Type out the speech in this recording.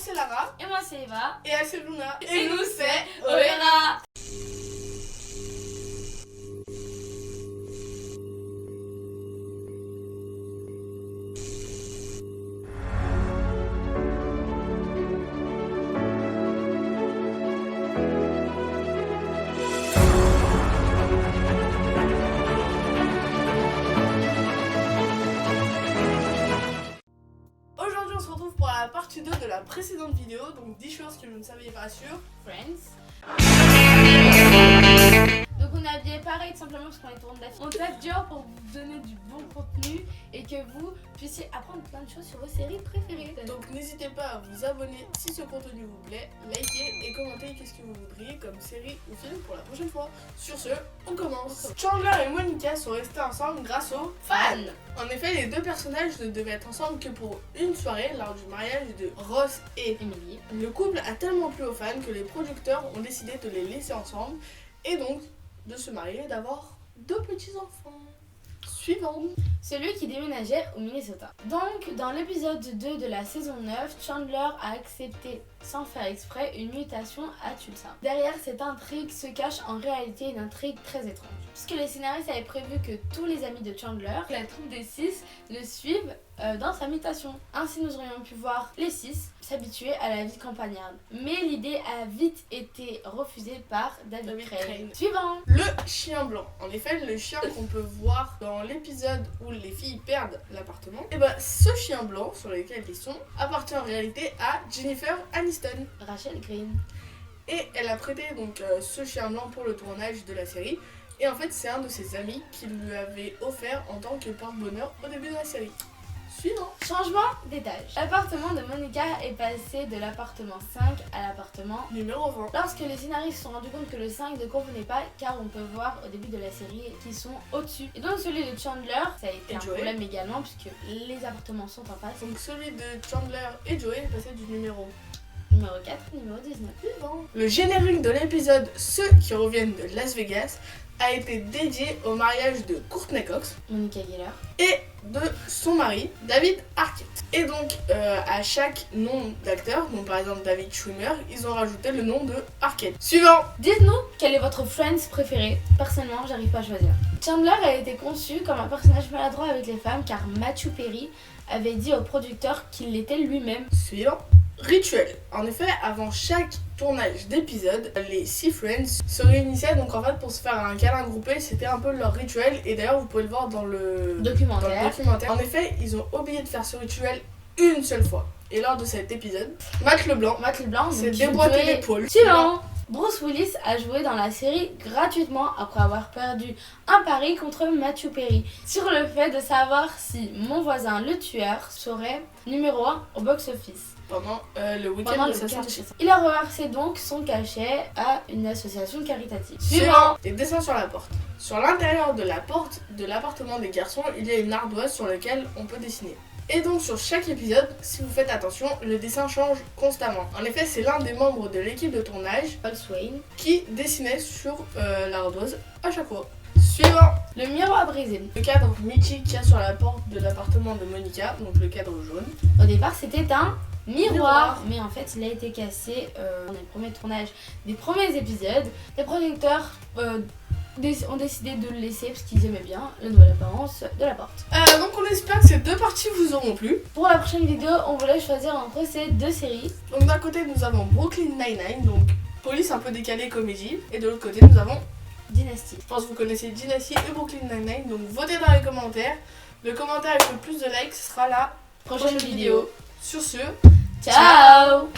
c'est Lara. Et moi c'est Eva. Et elle c'est Luna. Et nous c'est Oera. Aujourd'hui on se retrouve pour la partie 2 de la précédente vidéo. Donc 10 choses que vous ne saviez pas sur Friends. Donc on a habillé pareil tout simplement parce qu'on est tourné d'affilée. On tape dur pour vous donner du bon contenu et que vous puissiez apprendre plein de choses sur vos séries préférées. Donc n'hésitez pas à vous abonner si ce contenu vous plaît, liker et commenter qu'est-ce que vous voudriez comme série ou film pour la prochaine fois. Sur ce, on commence. Chandler et Monica sont restés ensemble grâce aux fans. En effet, les deux personnages ne devaient être ensemble que pour une soirée lors du mariage de Ross et Emily. Le couple a tellement plu aux fans que les producteurs ont décidé de les laisser ensemble et donc de se marier et d'avoir 2 petits-enfants. Suivant. Celui qui déménageait au Minnesota. Donc, dans l'épisode 2 de la saison 9, Chandler a accepté, sans faire exprès, une mutation à Tulsa. Derrière cette intrigue se cache en réalité une intrigue très étrange. Puisque les scénaristes avaient prévu que tous les amis de Chandler, la troupe des 6, le suivent dans sa mutation. Ainsi, nous aurions pu voir les 6 s'habituer à la vie campagnarde. Mais l'idée a vite été refusée par David Crane. Suivant. Le chien blanc. En effet, le chien qu'on peut voir dans l'épisode où les filles perdent l'appartement, et ben ce chien blanc sur lequel ils sont appartient en réalité à Jennifer Aniston. Rachel Green. Et elle a prêté donc ce chien blanc pour le tournage de la série. Et en fait, c'est un de ses amis qui lui avait offert en tant que porte-bonheur au début de la série. Suivant. Changement d'étage. L'appartement de Monica est passé de l'appartement 5 à l'appartement Numéro 20. Lorsque les scénaristes se sont rendus compte que le 5 ne convenait pas, car on peut voir au début de la série qu'ils sont au-dessus. Et donc celui de Chandler, ça a été Et un Joey. problème également puisque les appartements sont en face. Donc celui de Chandler et Joey est passé du numéro Numéro 4, numéro 19. suivant. Le générique de l'épisode Ceux qui reviennent de Las Vegas a été dédié au mariage de Courtney Cox Monica Geller. et de son mari, David Arquette. Et donc, à chaque nom d'acteur, donc par exemple David Schwimmer, ils ont rajouté le nom de Arquette. Suivant. Dites-nous quel est votre Friends préféré. Personnellement, j'arrive pas à choisir. Chandler a été conçu comme un personnage maladroit avec les femmes car Matthew Perry avait dit au producteur qu'il l'était lui-même. Suivant. Rituel. En effet, avant chaque tournage d'épisode, les 6 Friends se réunissaient donc en fait pour se faire un câlin groupé, c'était un peu leur rituel et d'ailleurs vous pouvez le voir dans le Documentaire. En effet, ils ont oublié de faire ce rituel une seule fois. Et lors de cet épisode, Matt Leblanc s'est déboîté l'épaule. Suivant. Bruce Willis a joué dans la série gratuitement après avoir perdu un pari contre Matthew Perry sur le fait de savoir si Mon voisin le tueur serait numéro 1 au box-office. Pendant le week-end Pendant de le sa week-end. sortie. Il a reversé donc son cachet à une association caritative. Suivant. Les dessins sur la porte. Sur l'intérieur de la porte de l'appartement des garçons, il y a une ardoise sur laquelle on peut dessiner. Et donc sur chaque épisode, si vous faites attention, le dessin change constamment. En effet, c'est l'un des membres de l'équipe de tournage Paul Swain. qui dessinait sur l'ardoise à chaque fois. Suivant. Le miroir brisé. Le cadre mythique qu'il y a sur la porte de l'appartement de Monica, donc le cadre jaune. Au départ, c'était un miroir, Miroir. mais en fait, il a été cassé dans les premiers tournages des premiers épisodes. Les producteurs ont décidé de le laisser parce qu'ils aimaient bien la nouvelle apparence de la porte. Donc on espère que ces 2 parties vous auront plu. Pour la prochaine vidéo, on voulait choisir entre ces 2 séries. Donc d'un côté nous avons Brooklyn Nine-Nine, donc police un peu décalée comédie. Et de l'autre côté nous avons, Dynasty. je pense que vous connaissez Dynasty et Brooklyn Nine-Nine. Donc votez dans les commentaires. Le commentaire avec le plus de likes sera la Prochaine vidéo. Sur ce, Ciao.